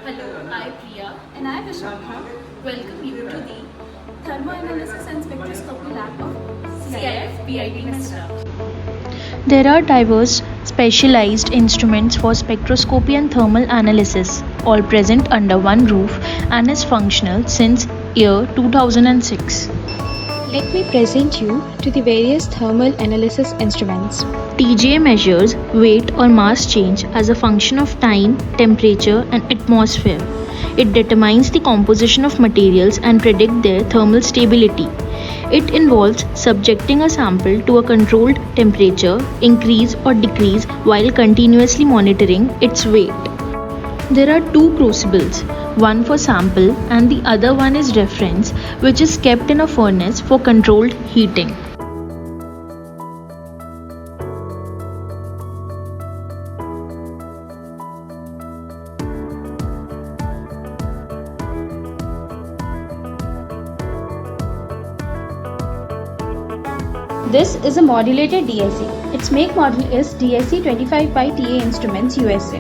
Hello, I Priya and I Vishakha welcome you to the Thermoanalysis and Spectroscopy Lab of CIF PIT Mesra. There are diverse specialized instruments for spectroscopy and thermal analysis, all present under one roof and is functional since year 2006. Let me present you to the various thermal analysis instruments. TGA measures weight or mass change as a function of time, temperature and atmosphere. It determines the composition of materials and predict their thermal stability. It involves subjecting a sample to a controlled temperature, increase or decrease while continuously monitoring its weight. There are two crucibles, one for sample and the other one is reference, which is kept in a furnace for controlled heating. This is a modulated DSC. Its make model is DSC 25 by TA Instruments USA.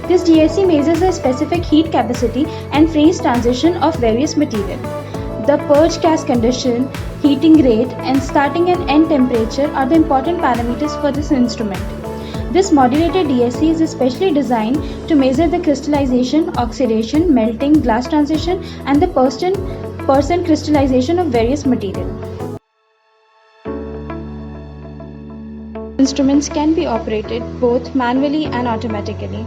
This DSC measures the specific heat capacity and phase transition of various material. The purge gas condition, heating rate and starting and end temperature are the important parameters for this instrument. This modulated DSC is especially designed to measure the crystallization, oxidation, melting, glass transition and the percent crystallization of various material. Instruments can be operated both manually and automatically.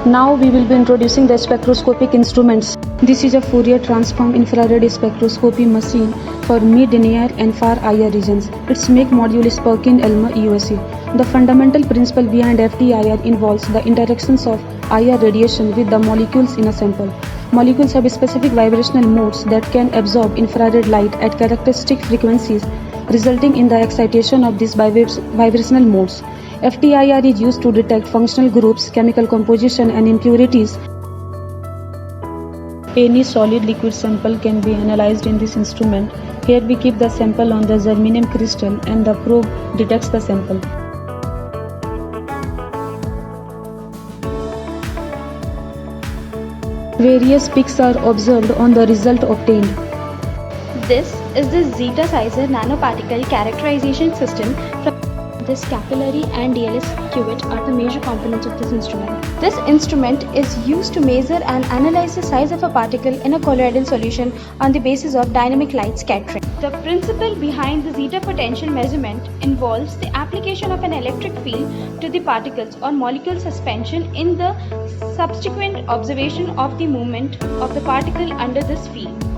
Now we will be introducing the spectroscopic instruments. This is a Fourier transform infrared spectroscopy machine for mid-near and far IR regions. Its make module is Perkin-Elmer USA. The fundamental principle behind FTIR involves the interactions of IR radiation with the molecules in a sample. Molecules have specific vibrational modes that can absorb infrared light at characteristic frequencies, resulting in the excitation of these vibrational modes. FTIR is used to detect functional groups, chemical composition and impurities. Any solid liquid sample can be analyzed in this instrument. Here we keep the sample on the germanium crystal and the probe detects the sample. Various peaks are observed on the result obtained. This is the Zeta Sizer nanoparticle characterization system. This capillary and DLS cuvette are the major components of this instrument. This instrument is used to measure and analyze the size of a particle in a colloidal solution on the basis of dynamic light scattering. The principle behind the zeta potential measurement involves the application of an electric field to the particles or molecule suspension in the subsequent observation of the movement of the particle under this field.